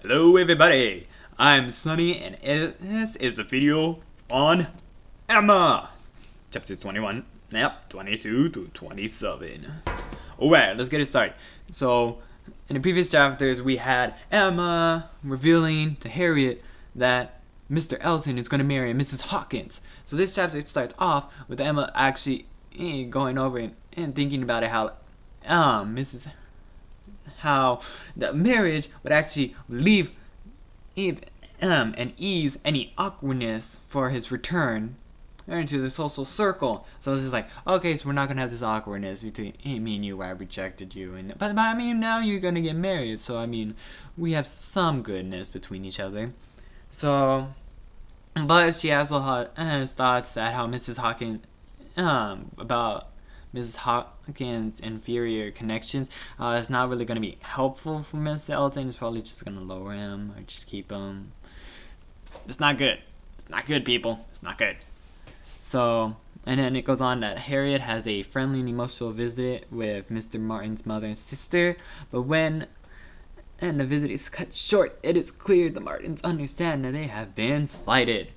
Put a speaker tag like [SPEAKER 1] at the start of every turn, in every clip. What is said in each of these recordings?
[SPEAKER 1] Hello everybody, I'm Sunny and this is a video on Emma! Chapters 21, 22 to 27. Alright, let's get it started. So, in the previous chapters we had Emma revealing to Harriet that Mr. Elton is going to marry Mrs. Hawkins. So this chapter starts off with Emma actually going over and thinking about it, how the marriage would actually relieve and ease any awkwardness for his return into the social circle. So it's just like, okay, so we're not gonna have this awkwardness between me and you where I rejected you, but I mean now you're gonna get married, so I mean we have some goodness between each other. So, but she also has thoughts that how Mrs. Hawkins about Mrs. Hawkins' inferior connections is not really going to be helpful for Mr. Elton. It's probably just going to lower him or just keep him. It's not good. It's not good, people. It's not good. So, and then it goes on that Harriet has a friendly and emotional visit with Mr. Martin's mother and sister, but when the visit is cut short, it is clear the Martins understand that they have been slighted.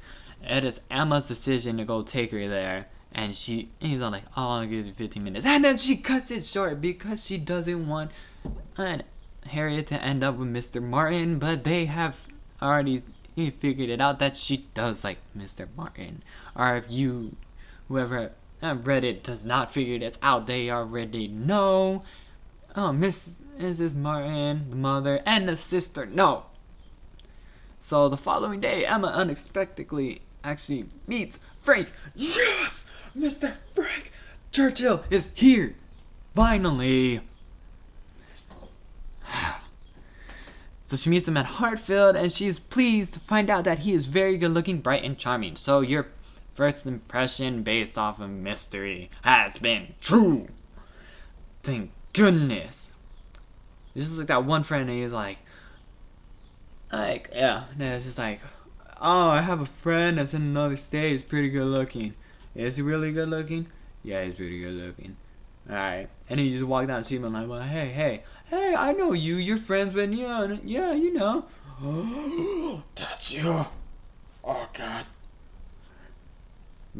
[SPEAKER 1] It is Emma's decision to go take her there. And he's all like, oh, I'll give you 15 minutes. And then she cuts it short because she doesn't want Harriet to end up with Mr. Martin. But they have already figured it out that she does like Mr. Martin. Or if you, whoever read it, does not figure this out, they already know. Oh, Mrs. Martin, the mother, and the sister know. So the following day, Emma unexpectedly actually meets Frank. Yes! Mr. Frank Churchill is here! Finally! So she meets him at Hartfield, and she is pleased to find out that he is very good looking, bright, and charming. So your first impression based off of mystery has been true! Thank goodness! This is like that one friend that is like, yeah, it's just like, oh, I have a friend that's in another state. He's pretty good looking. Is he really good looking? Yeah, he's pretty good looking. Alright. And he just walked down the street and like, well, hey, I know you. You're friends with, yeah, you know. That's you. Oh, God.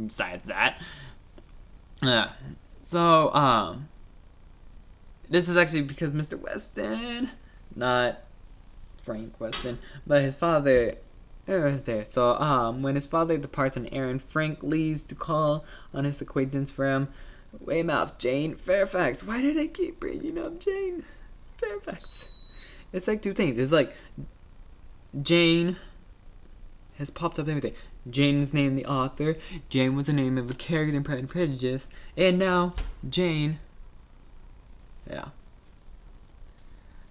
[SPEAKER 1] Besides that. So, this is actually because Mr. Weston, not Frank Weston, but his father is there. So when his father departs on errand, Frank leaves to call on his acquaintance from Weymouth, Jane Fairfax. Why did I keep bringing up Jane Fairfax? It's like two things. It's like Jane has popped up everything. Jane's named the author. Jane was the name of a character in Pride and Prejudice, and now Jane. Yeah.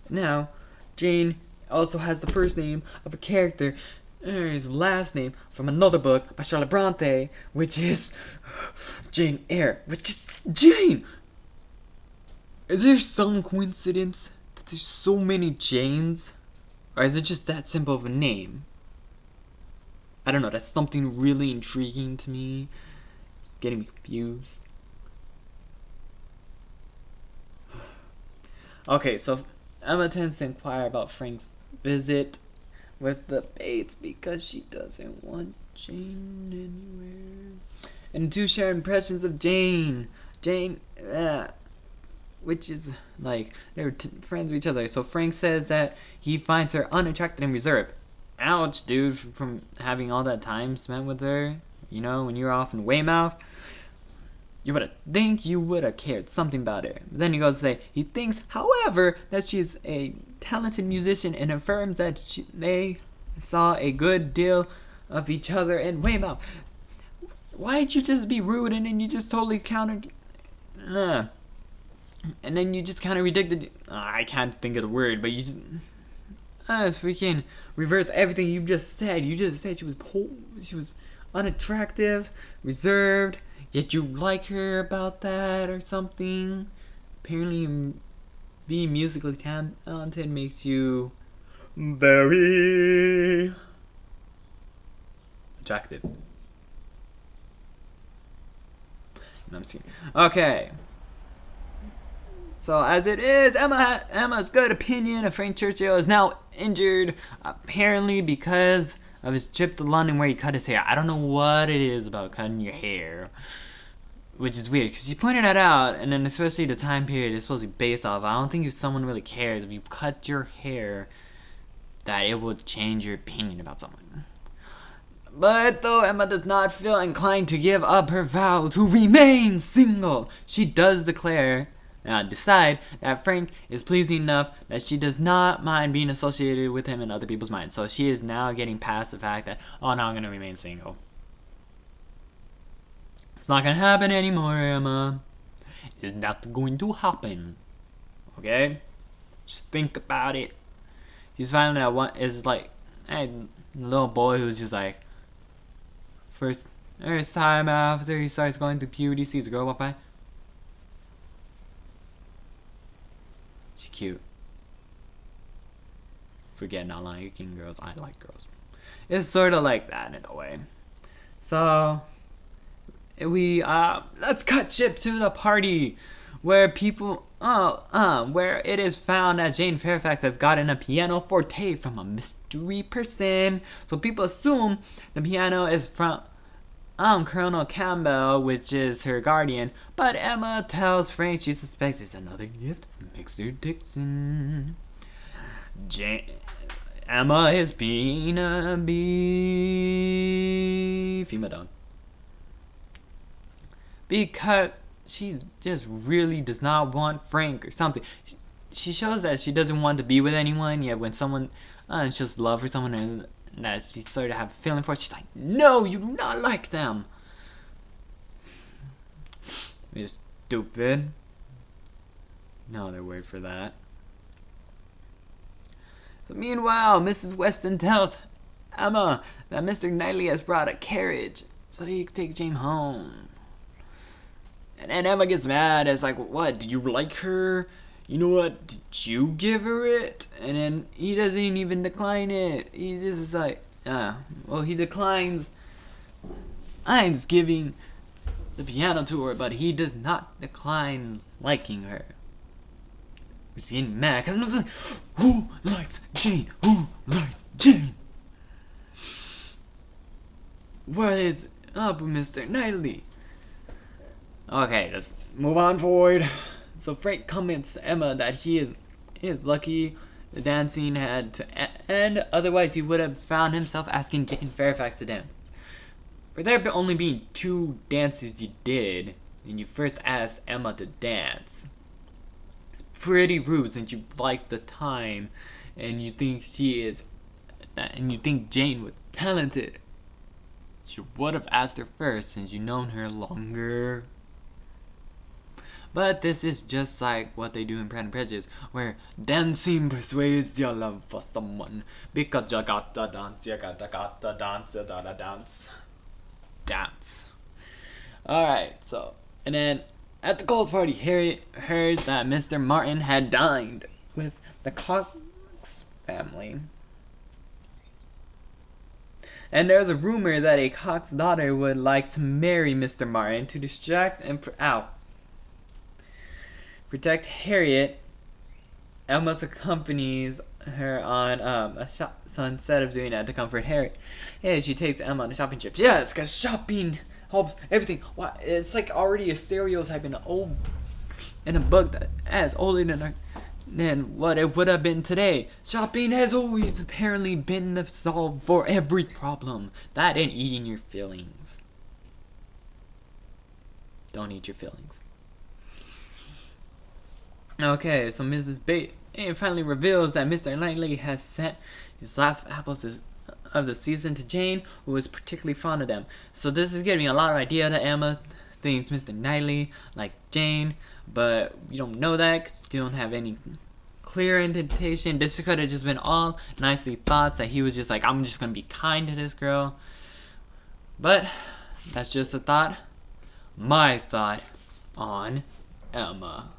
[SPEAKER 1] Now Jane also has the first name of a character, his last name from another book by Charlotte Bronte, which is Jane Eyre, which is Jane. Is there some coincidence that there's so many Janes, or is it just that simple of a name? I don't know. That's something really intriguing to me. It's getting me confused. Okay, so Emma tends to inquire about Frank's visit with the Bates because she doesn't want Jane anywhere. And two share impressions of Jane. Which is like they're friends with each other. So Frank says that he finds her unattractive and reserved. Ouch, dude, from having all that time spent with her. You know, when you're off in Weymouth. You would have cared something about her. But then he goes to say, he thinks, however, that she's a talented musician and affirms that they saw a good deal of each other in Weymouth. Why'd you just be rude and then you just totally countered? And then you just kind of ridiculed. I can't think of the word, but you just freaking reversed everything you just said. You just said she was unattractive, reserved. Yet you like her about that or something. Apparently being musically talented makes you very attractive. I'm seeing. Okay. So as it is, Emma's good opinion of Frank Churchill is now injured, apparently because of his trip to London where he cut his hair. I don't know what it is about cutting your hair, which is weird because she pointed that out, and then especially the time period it's supposed to be based off. I don't think if someone really cares if you cut your hair that it would change your opinion about someone. But though Emma does not feel inclined to give up her vow to remain single, she does decide that Frank is pleasing enough that she does not mind being associated with him in other people's minds. So she is now getting past the fact that, oh, now I'm going to remain single. It's not going to happen anymore, Emma. It's not going to happen. Okay? Just think about it. He's finding that one is like, hey, little boy who's just like, first time after he starts going through puberty, sees a girl walk by. She's cute. Forget not liking girls, I like girls. It's sort of like that in a way. So we let's cut ship to the party where where it is found that Jane Fairfax have gotten a pianoforte from a mystery person. So people assume the piano is from Colonel Campbell, which is her guardian, but Emma tells Frank she suspects it's another gift from Mr. Dixon. Emma is being a female dog. Because she just really does not want Frank or something. She shows that she doesn't want to be with anyone, yet when someone shows love for someone that she sort of have a feeling for, she's like, no, you do not like them. It's stupid. No other word for that. So meanwhile, Mrs. Weston tells Emma that Mr. Knightley has brought a carriage so that he can take Jane home. And then Emma gets mad. It's like, what? Did you like her? You know what? Did you give her it? And then he doesn't even decline it. He just is like, well, he declines Heinz giving the piano to her, but he does not decline liking her. He's getting mad because I'm just like, who likes Jane? Who likes Jane? What is up with Mr. Knightley? Okay, let's move on forward. So Frank comments to Emma that he is lucky the dancing had to end, otherwise he would have found himself asking Jane Fairfax to dance. For there only being 2 dances you did, and you first asked Emma to dance. It's pretty rude since you like the time, and you think Jane was talented. You would have asked her first since you've known her longer. But this is just like what they do in Pride and Prejudice, where dancing persuades your love for someone. Because you gotta dance, you gotta dance, you gotta dance. Dance. Alright, so, and then at the Coles party, Harriet heard that Mr. Martin had dined with the Cox family. And there's a rumor that a Cox daughter would like to marry Mr. Martin to distract and protect Harriet. Emma accompanies her on a shop. So instead of doing that to comfort Harriet, she takes Emma on a shopping trip. Yes, because shopping helps everything. Wow, it's like already a stereotype in a book that as older than what it would have been today. Shopping has always apparently been the solve for every problem. That and eating your feelings. Don't eat your feelings. Okay, so Mrs. Bates finally reveals that Mr. Knightley has sent his last apples of the season to Jane, who is particularly fond of them. So this is giving me a lot of idea that Emma thinks Mr. Knightley like Jane, but you don't know that because you don't have any clear indication. This could have just been all nicely thoughts that he was just like, I'm just going to be kind to this girl. But that's just a thought. My thought on Emma.